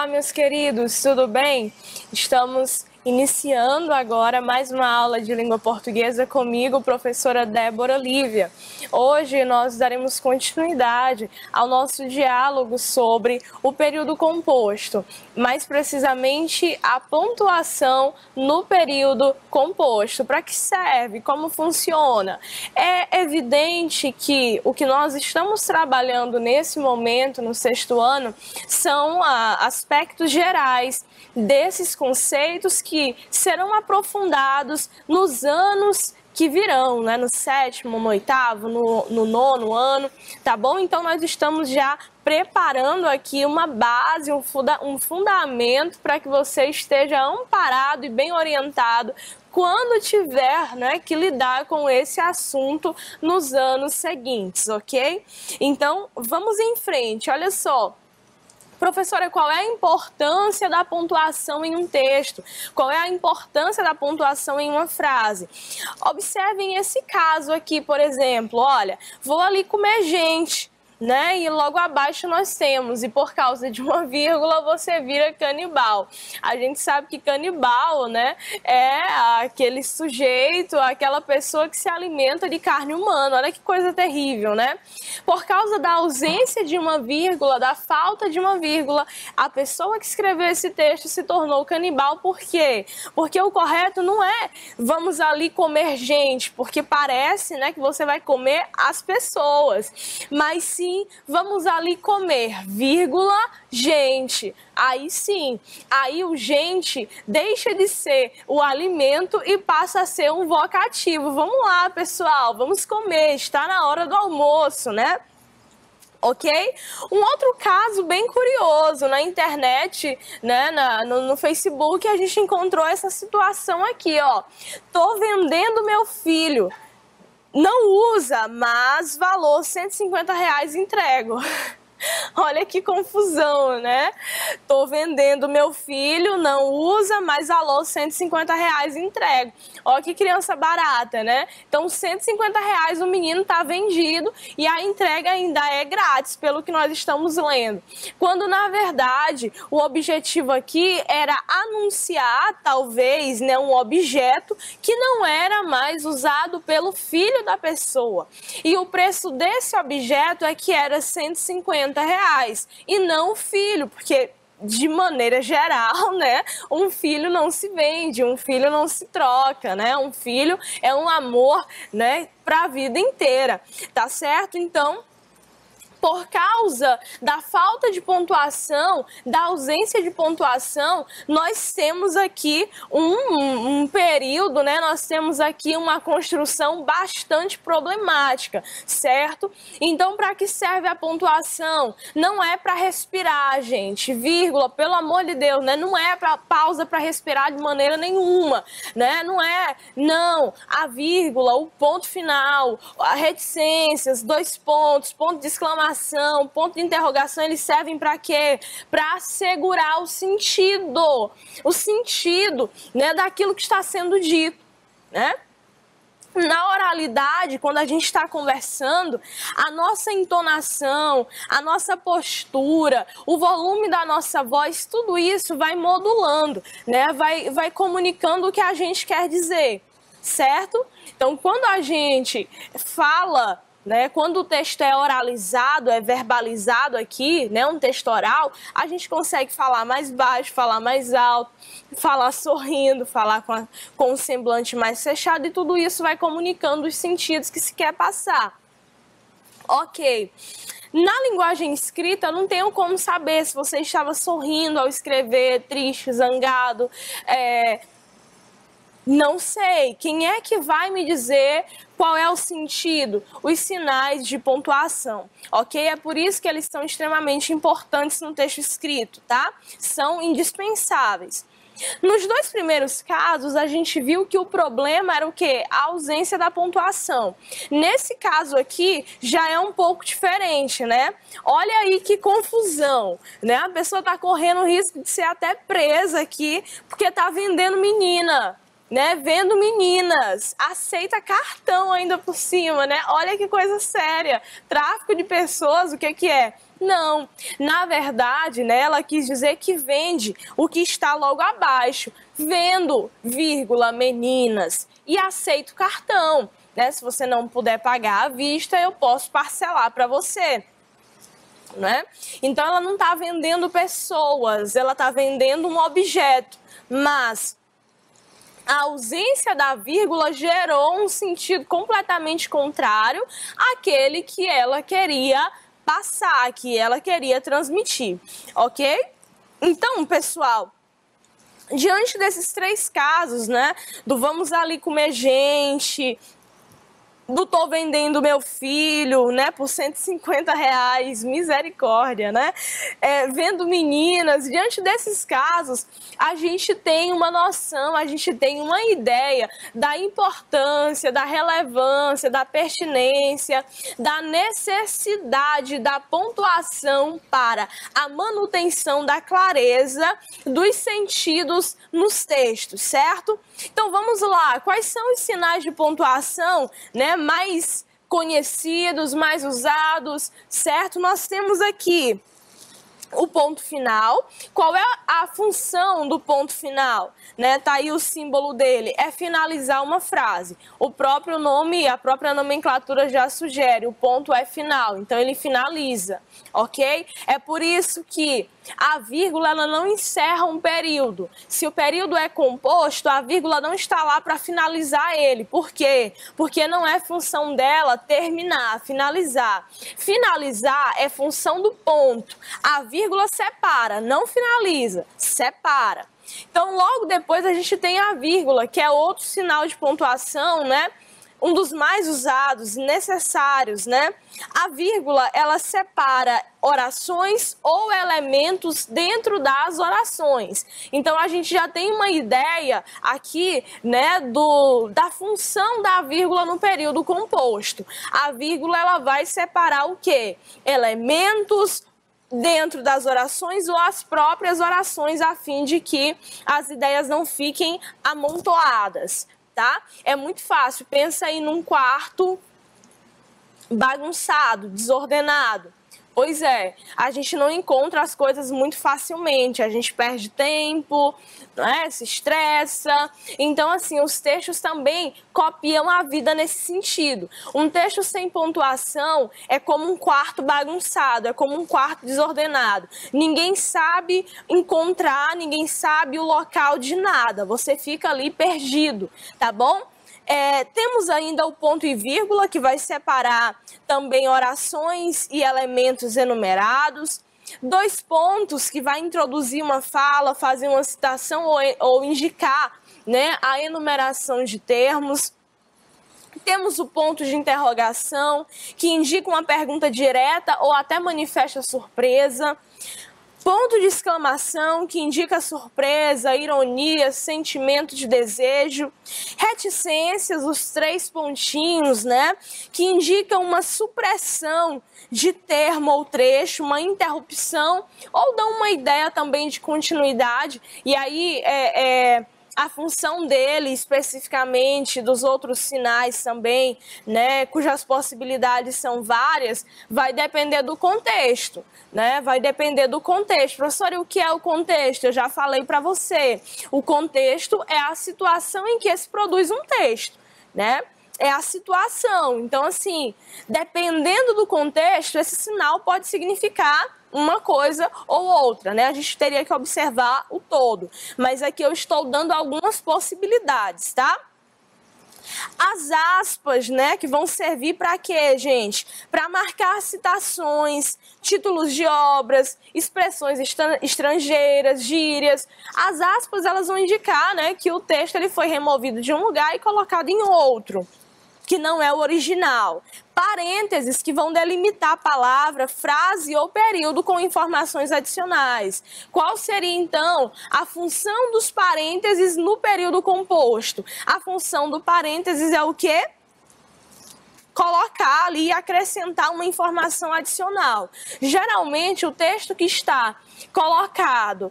Olá, meus queridos, tudo bem? Estamos iniciando agora mais uma aula de língua portuguesa comigo, professora Débora Lívia. Hoje nós daremos continuidade ao nosso diálogo sobre o período composto, mais precisamente a pontuação no período composto. Para que serve? Como funciona? É evidente que o que nós estamos trabalhando nesse momento, no sexto ano, são aspectos gerais desses conceitos que serão aprofundados nos anos que virão, né? No sétimo, no oitavo, no nono ano, tá bom? Então nós estamos já preparando aqui uma base, um fundamento para que você esteja amparado e bem orientado quando tiver, né, que lidar com esse assunto nos anos seguintes, ok? Então vamos em frente, olha só. Professora, qual é a importância da pontuação em um texto? Qual é a importância da pontuação em uma frase? Observem esse caso aqui, por exemplo. Olha, vou ali comer gente, né? E logo abaixo nós temos, e por causa de uma vírgula você vira canibal. A gente sabe que canibal, né, é aquele sujeito, aquela pessoa que se alimenta de carne humana. Olha que coisa terrível, né? Por causa da ausência de uma vírgula, da falta de uma vírgula, a pessoa que escreveu esse texto se tornou canibal. Por quê? Porque o correto não é vamos ali comer gente, porque parece, né, que você vai comer as pessoas, mas sim vamos ali comer, vírgula, gente. Aí sim, aí o gente deixa de ser o alimento e passa a ser um vocativo. Vamos lá, pessoal, vamos comer, está na hora do almoço, né? Ok? Um outro caso bem curioso na internet, né, no Facebook, a gente encontrou essa situação aqui, ó. Tô vendendo meu filho. Não usa, mas valor R$150 entrego. Olha que confusão, né? Tô vendendo meu filho, não usa, mas valor R$150 entrego. Olha que criança barata, né? Então, R$150 o menino tá vendido e a entrega ainda é grátis, pelo que nós estamos lendo. Quando, na verdade, o objetivo aqui era anunciar, talvez, né, um objeto que não era mais usado pelo filho da pessoa. E o preço desse objeto é que era R$150 e não o filho, porque de maneira geral, né, um filho não se vende, um filho não se troca, né, um filho é um amor, né, para a vida inteira, tá certo? Então, por causa da falta de pontuação, da ausência de pontuação, nós temos aqui um período, né? Nós temos aqui uma construção bastante problemática, certo? Então, para que serve a pontuação? Não é para respirar, gente, vírgula, pelo amor de Deus, né? Não é para pausa para respirar de maneira nenhuma, né? Não é, não. A vírgula, o ponto final, a reticências, dois pontos, ponto de exclamação, ponto de interrogação, eles servem para quê? Para assegurar o sentido, né, daquilo que está sendo dito, né? Na oralidade, quando a gente está conversando, a nossa entonação, a nossa postura, o volume da nossa voz, tudo isso vai modulando, né? Vai comunicando o que a gente quer dizer, certo? Então, quando a gente fala, né, quando o texto é oralizado, é verbalizado aqui, né, um texto oral, a gente consegue falar mais baixo, falar mais alto, falar sorrindo, falar com um semblante mais fechado, e tudo isso vai comunicando os sentidos que se quer passar. Ok. Na linguagem escrita, eu não tenho como saber se você estava sorrindo ao escrever, triste, zangado, não sei. Quem é que vai me dizer qual é o sentido? Os sinais de pontuação, ok? É por isso que eles são extremamente importantes no texto escrito, tá? São indispensáveis. Nos dois primeiros casos, a gente viu que o problema era o quê? A ausência da pontuação. Nesse caso aqui, já é um pouco diferente, né? Olha aí que confusão, né? A pessoa tá correndo o risco de ser até presa aqui, porque tá vendendo menina. né? Vendo meninas, aceita cartão ainda por cima, né? Olha que coisa séria. Tráfico de pessoas, o que é? Não, na verdade, né, ela quis dizer que vende o que está logo abaixo. Vendo, vírgula, meninas, e aceito cartão, né? Se você não puder pagar à vista, eu posso parcelar para você. Né? Então ela não está vendendo pessoas, ela está vendendo um objeto, mas a ausência da vírgula gerou um sentido completamente contrário àquele que ela queria passar, que ela queria transmitir, ok? Então, pessoal, diante desses três casos, né, do vamos ali comer gente, do tô vendendo meu filho, né, por R$150, misericórdia, né? Vendo meninas, diante desses casos, a gente tem uma noção, a gente tem uma ideia da importância, da relevância, da pertinência, da necessidade da pontuação para a manutenção da clareza dos sentidos nos textos, certo? Então vamos lá, quais são os sinais de pontuação, né, mais conhecidos, mais usados, certo? Nós temos aqui o ponto final. Qual é a função do ponto final? Né? Tá aí o símbolo dele, é finalizar uma frase. O próprio nome, a própria nomenclatura já sugere, o ponto é final, então ele finaliza, ok? É por isso que a vírgula ela não encerra um período. Se o período é composto, a vírgula não está lá para finalizar ele. Por quê? Porque não é função dela terminar, finalizar. Finalizar é função do ponto. A vírgula separa, não finaliza, separa. Então, logo depois a gente tem a vírgula, que é outro sinal de pontuação, né? Um dos mais usados, necessários, né? A vírgula, ela separa orações ou elementos dentro das orações. Então, a gente já tem uma ideia aqui, né, da função da vírgula no período composto. A vírgula, ela vai separar o quê? Elementos dentro das orações ou as próprias orações, a fim de que as ideias não fiquem amontoadas. Tá? É muito fácil, pensa aí num quarto bagunçado, desordenado. Pois é, a gente não encontra as coisas muito facilmente, a gente perde tempo, né? Se estressa. Então, assim, os textos também copiam a vida nesse sentido. Um texto sem pontuação é como um quarto bagunçado, é como um quarto desordenado. Ninguém sabe encontrar, ninguém sabe o local de nada, você fica ali perdido, tá bom? Temos ainda o ponto e vírgula, que vai separar também orações e elementos enumerados. 2 pontos, que vai introduzir uma fala, fazer uma citação ou indicar, né, a enumeração de termos. Temos o ponto de interrogação, que indica uma pergunta direta ou até manifesta surpresa. Ponto de exclamação, que indica surpresa, ironia, sentimento de desejo. Reticências, os 3 pontinhos, né? Que indicam uma supressão de termo ou trecho, uma interrupção, ou dão uma ideia também de continuidade. E aí, a função dele, especificamente, dos outros sinais também, né, cujas possibilidades são várias, vai depender do contexto, né? Vai depender do contexto. Professora, e o que é o contexto? Eu já falei para você. O contexto é a situação em que se produz um texto, né? É a situação. Então, assim, dependendo do contexto, esse sinal pode significar uma coisa ou outra, né? A gente teria que observar o todo. Mas aqui eu estou dando algumas possibilidades, tá? As aspas, né, que vão servir para quê, gente? Para marcar citações, títulos de obras, expressões estrangeiras, gírias. As aspas, elas vão indicar, né, que o texto ele foi removido de um lugar e colocado em outro, que não é o original. Parênteses, que vão delimitar a palavra, frase ou período com informações adicionais. Qual seria, então, a função dos parênteses no período composto? A função do parênteses é o quê? colocar ali e acrescentar uma informação adicional. Geralmente, o texto que está colocado,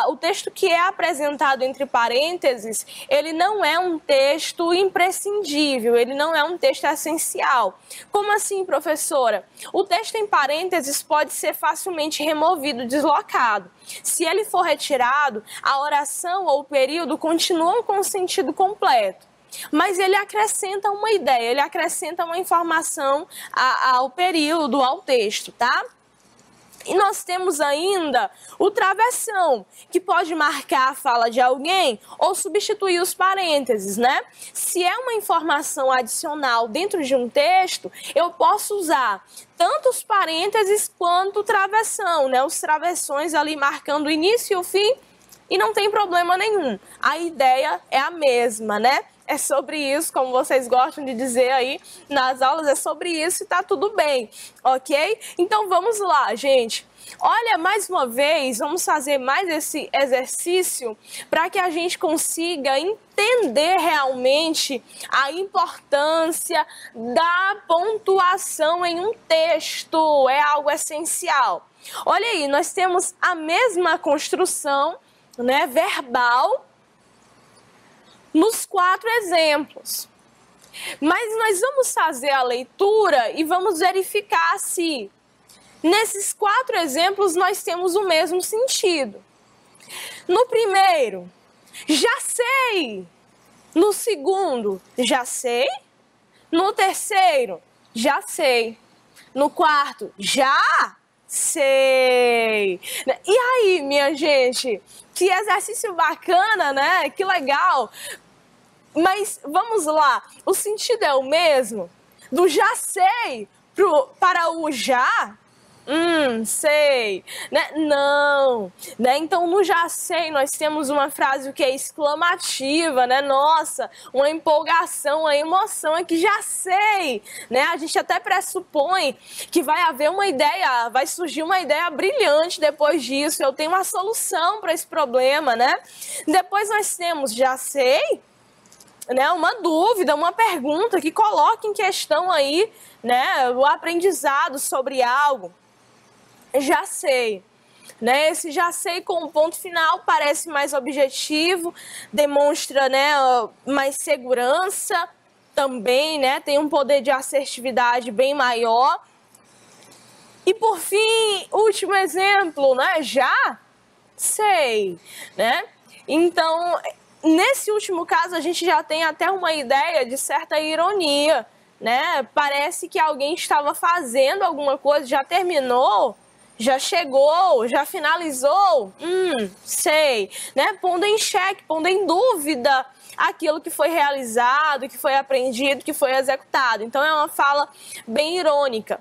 o texto que é apresentado entre parênteses, ele não é um texto imprescindível, ele não é um texto essencial. Como assim, professora? O texto em parênteses pode ser facilmente removido, deslocado. Se ele for retirado, a oração ou o período continuam com o sentido completo. Mas ele acrescenta uma ideia, ele acrescenta uma informação ao período, ao texto, tá? E nós temos ainda o travessão, que pode marcar a fala de alguém ou substituir os parênteses, né? Se é uma informação adicional dentro de um texto, eu posso usar tanto os parênteses quanto o travessão, né? Os travessões ali marcando o início e o fim, e não tem problema nenhum. A ideia é a mesma, né? É sobre isso, como vocês gostam de dizer aí nas aulas, é sobre isso e tá tudo bem, ok? Então vamos lá, gente. Olha, mais uma vez, vamos fazer mais esse exercício para que a gente consiga entender realmente a importância da pontuação em um texto. É algo essencial. Olha aí, nós temos a mesma construção, né, verbal, nos 4 exemplos. Mas nós vamos fazer a leitura e vamos verificar se nesses 4 exemplos nós temos o mesmo sentido. No primeiro, já sei. No segundo, já sei. No terceiro, já sei. No quarto, já sei. E aí, minha gente? Que exercício bacana, né? Que legal. Mas vamos lá, o sentido é o mesmo? Do já sei para o já? Sei, né? Não, né? Então no já sei nós temos uma frase que é exclamativa, né? Nossa, uma empolgação, uma emoção é que já sei, né? A gente até pressupõe que vai haver uma ideia, vai surgir uma ideia brilhante depois disso, eu tenho uma solução para esse problema, né? Depois nós temos já sei, né, uma dúvida, uma pergunta que coloca em questão aí, né, o aprendizado sobre algo. Já sei, né? Esse já sei com um ponto final parece mais objetivo, demonstra, né, mais segurança também, né? Tem um poder de assertividade bem maior. E por fim, último exemplo, né? Já sei, né? Então, nesse último caso, a gente já tem até uma ideia de certa ironia, né? Parece que alguém estava fazendo alguma coisa, já terminou, já chegou, já finalizou, sei, né? Pondo em xeque, pondo em dúvida aquilo que foi realizado, que foi aprendido, que foi executado. Então é uma fala bem irônica.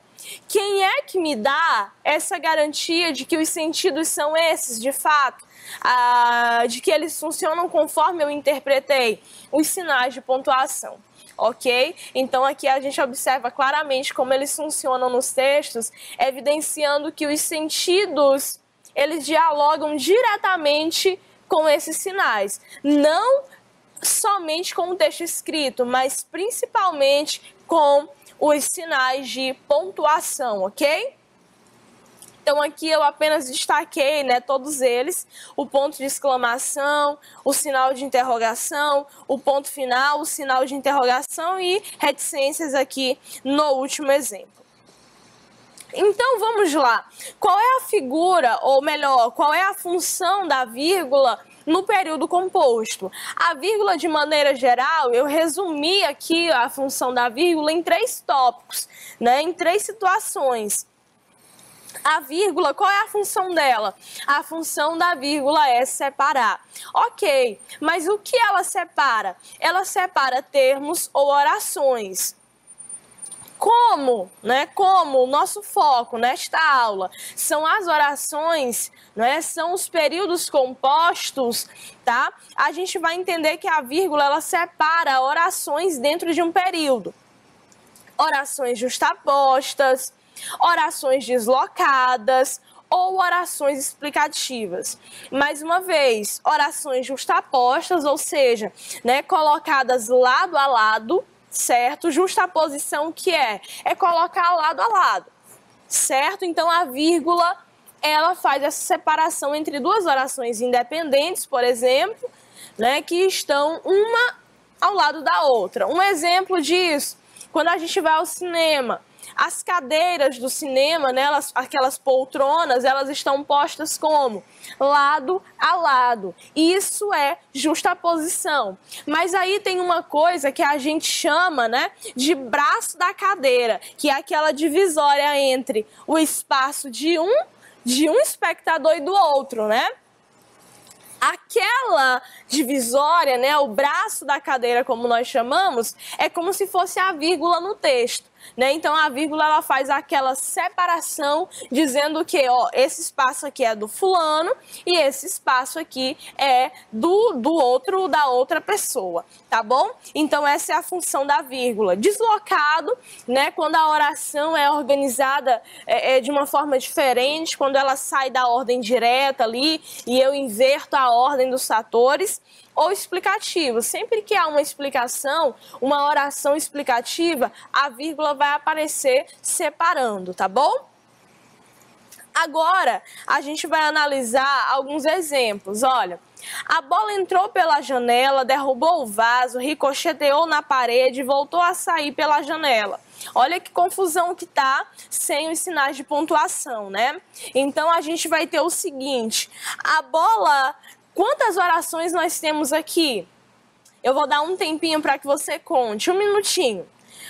Quem é que me dá essa garantia de que os sentidos são esses, de fato? De que eles funcionam conforme eu interpretei? Os sinais de pontuação. Ok? Então aqui a gente observa claramente como eles funcionam nos textos, evidenciando que os sentidos, eles dialogam diretamente com esses sinais. Não somente com o texto escrito, mas principalmente com os sinais de pontuação, ok? Então aqui eu apenas destaquei, né, todos eles, o ponto de exclamação, o sinal de interrogação, o ponto final, o sinal de interrogação e reticências aqui no último exemplo. Então vamos lá, qual é a figura, ou melhor, qual é a função da vírgula no período composto? A vírgula, de maneira geral, eu resumi aqui a função da vírgula em 3 tópicos, né, em 3 situações. A vírgula, qual é a função dela? A função da vírgula é separar. Ok, mas o que ela separa? Ela separa termos ou orações. Como, né? Como o nosso foco nesta aula são as orações, né? São os períodos compostos, tá? A gente vai entender que a vírgula ela separa orações dentro de um período. Orações justapostas, orações deslocadas ou orações explicativas. Mais uma vez, orações justapostas, ou seja, né, colocadas lado a lado, certo? Justaposição que é colocar lado a lado, certo? Então a vírgula, ela faz essa separação entre duas orações independentes, por exemplo, né, que estão uma ao lado da outra. Um exemplo disso, quando a gente vai ao cinema, as cadeiras do cinema, né, aquelas poltronas, elas estão postas como? Lado a lado. Isso é justaposição. Mas aí tem uma coisa que a gente chama, né, de braço da cadeira, que é aquela divisória entre o espaço de um espectador e do outro, né? Aquela divisória, né, o braço da cadeira, como nós chamamos, é como se fosse a vírgula no texto, né? Então a vírgula, ela faz aquela separação dizendo que, ó, esse espaço aqui é do fulano e esse espaço aqui é da outra pessoa, tá bom? Então essa é a função da vírgula. Deslocado, né, quando a oração é organizada de uma forma diferente, quando ela sai da ordem direta ali e eu inverto a ordem dos fatores. Ou explicativo. Sempre que há uma explicação, uma oração explicativa, a vírgula vai aparecer separando, tá bom? Agora, a gente vai analisar alguns exemplos. Olha, a bola entrou pela janela, derrubou o vaso, ricocheteou na parede e voltou a sair pela janela. Olha que confusão que tá sem os sinais de pontuação, né? Então, a gente vai ter o seguinte, a bola... Quantas orações nós temos aqui? Eu vou dar um tempinho para que você conte, 1 minutinho.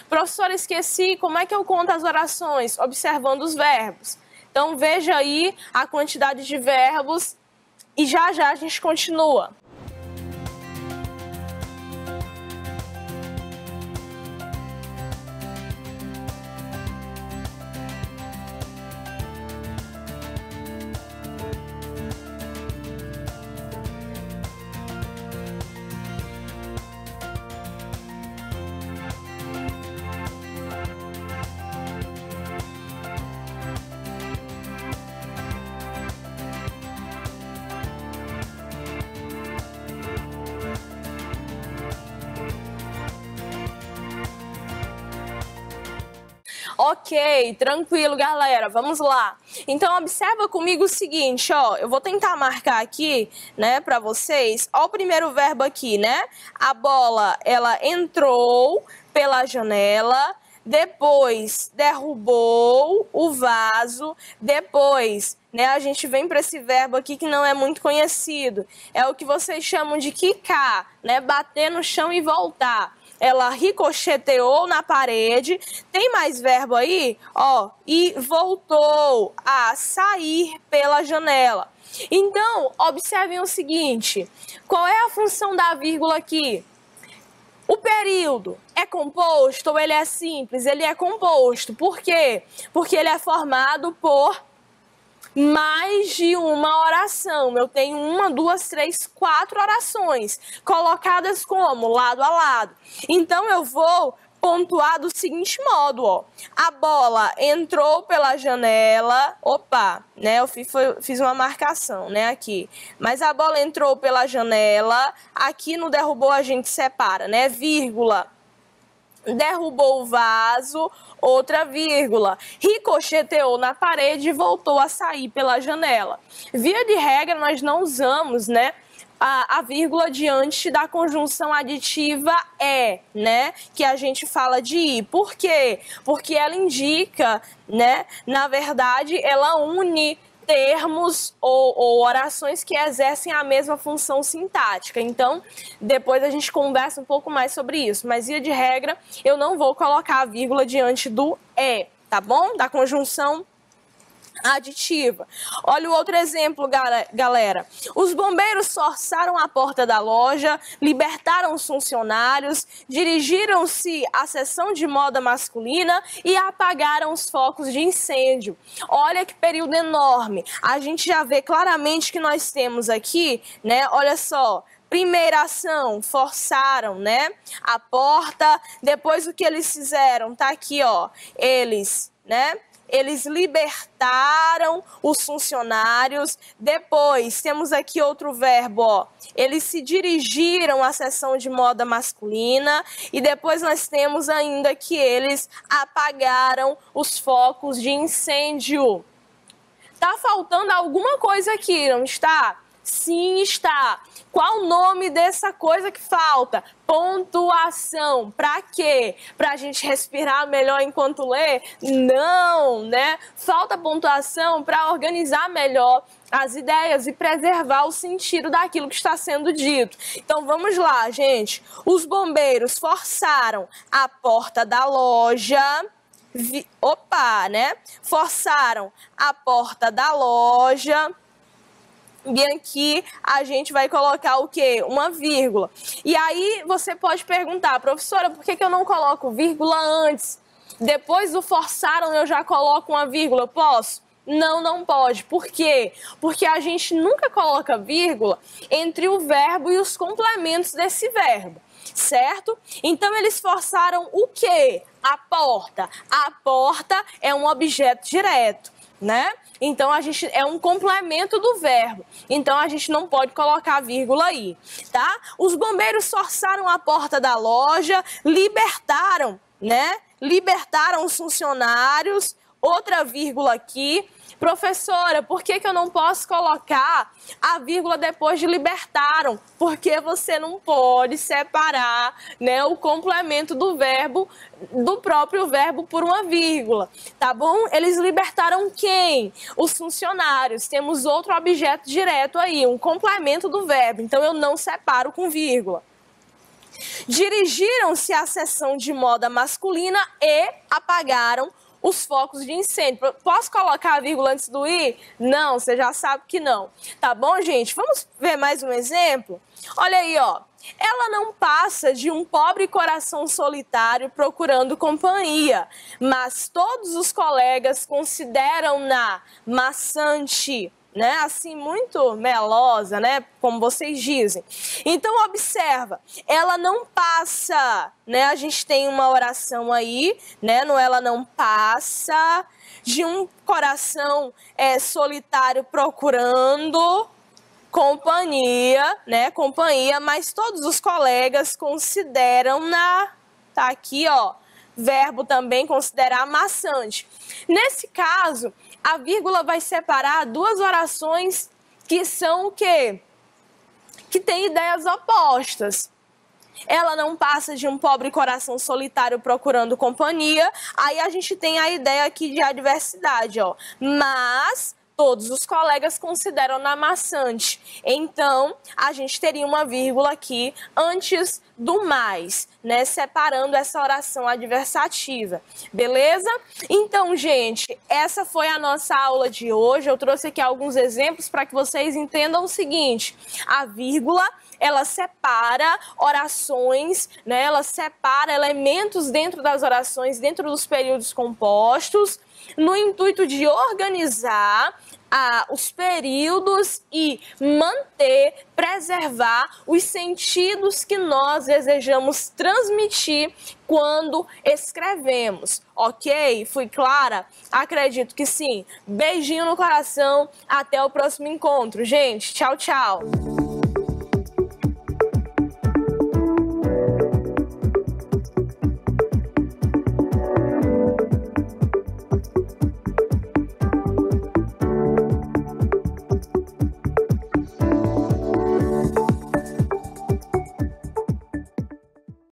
Professor, esqueci, como é que eu conto as orações? Observando os verbos. Então veja aí a quantidade de verbos e já já a gente continua. Ok, tranquilo, galera, vamos lá. Então, observa comigo o seguinte, ó, eu vou tentar marcar aqui, né, pra vocês. Ó o primeiro verbo aqui, né? A bola, ela entrou pela janela, depois derrubou o vaso, depois, né, a gente vem para esse verbo aqui que não é muito conhecido. É o que vocês chamam de quicar, né, bater no chão e voltar. Ela ricocheteou na parede. Tem mais verbo aí? Ó, e voltou a sair pela janela. Então, observem o seguinte. Qual é a função da vírgula aqui? O período é composto ou ele é simples? Ele é composto. Por quê? Porque ele é formado por mais de uma oração. Eu tenho 1, 2, 3, 4 orações colocadas como? Lado a lado. Então eu vou pontuar do seguinte modo, ó. A bola entrou pela janela, opa, né? Eu fiz uma marcação, né, aqui. Mas a bola entrou pela janela, aqui no derrubou a gente separa, né? Vírgula. Derrubou o vaso, outra vírgula, ricocheteou na parede e voltou a sair pela janela. Via de regra, nós não usamos, né, a vírgula diante da conjunção aditiva é, né, que a gente fala de ir. Por quê? Porque ela indica, né, na verdade, ela une termos ou orações que exercem a mesma função sintática. Então, depois a gente conversa um pouco mais sobre isso. Mas, via de regra, eu não vou colocar a vírgula diante do é, tá bom? Da conjunção aditiva. Olha o outro exemplo, galera. Os bombeiros forçaram a porta da loja, libertaram os funcionários, dirigiram-se à seção de moda masculina e apagaram os focos de incêndio. Olha que período enorme. A gente já vê claramente que nós temos aqui, né? Olha só. Primeira ação, forçaram, né, a porta. Depois o que eles fizeram? Tá aqui, ó. Eles, né, eles libertaram os funcionários. Depois, temos aqui outro verbo, ó. Eles se dirigiram à seção de moda masculina. E depois nós temos ainda que eles apagaram os focos de incêndio. Tá faltando alguma coisa aqui, não está? Sim, está. Qual o nome dessa coisa que falta? Pontuação. Para quê? Para a gente respirar melhor enquanto lê? Não, né? Falta pontuação para organizar melhor as ideias e preservar o sentido daquilo que está sendo dito. Então vamos lá, gente. Os bombeiros forçaram a porta da loja. Forçaram a porta da loja. E aqui a gente vai colocar o quê? Uma vírgula. E aí você pode perguntar, professora, por que eu não coloco vírgula antes? Depois do forçaram eu já coloco uma vírgula, eu posso? Não, não pode. Por quê? Porque a gente nunca coloca vírgula entre o verbo e os complementos desse verbo, certo? Então eles forçaram o quê? A porta. A porta é um objeto direto, né? Então, a gente é um complemento do verbo. Então, a gente não pode colocar vírgula aí, tá? Os bombeiros forçaram a porta da loja, libertaram, né? Libertaram os funcionários. Outra vírgula aqui. Professora, por que eu não posso colocar a vírgula depois de libertaram? Porque você não pode separar, né, o complemento do verbo, do próprio verbo por uma vírgula, tá bom? Eles libertaram quem? Os funcionários. Temos outro objeto direto aí, um complemento do verbo. Então, eu não separo com vírgula. Dirigiram-se à seção de moda masculina e apagaram os focos de incêndio. Posso colocar a vírgula antes do i? Não, você já sabe que não. Tá bom, gente? Vamos ver mais um exemplo? Olha aí, ó. Ela não passa de um pobre coração solitário procurando companhia, mas todos os colegas consideram-na maçante, né? Assim, muito melosa, né? Como vocês dizem. Então, observa, ela não passa, né? A gente tem uma oração aí, né? No ela não passa de um coração solitário procurando companhia, né? Companhia, mas todos os colegas consideram-na, tá aqui, ó. Verbo também considerar maçante. Nesse caso, a vírgula vai separar duas orações que são o quê? Que têm ideias opostas. Ela não passa de um pobre coração solitário procurando companhia. Aí a gente tem a ideia aqui de adversidade, ó. Mas todos os colegas consideram-na maçante. Então, a gente teria uma vírgula aqui antes do mais, né? Separando essa oração adversativa. Beleza? Então, gente, essa foi a nossa aula de hoje. Eu trouxe aqui alguns exemplos para que vocês entendam o seguinte. A vírgula, ela separa orações, né? Ela separa elementos dentro das orações, dentro dos períodos compostos, no intuito de organizar os períodos e manter, preservar os sentidos que nós desejamos transmitir quando escrevemos, ok? Fui clara? Acredito que sim. Beijinho no coração, até o próximo encontro, gente. Tchau, tchau.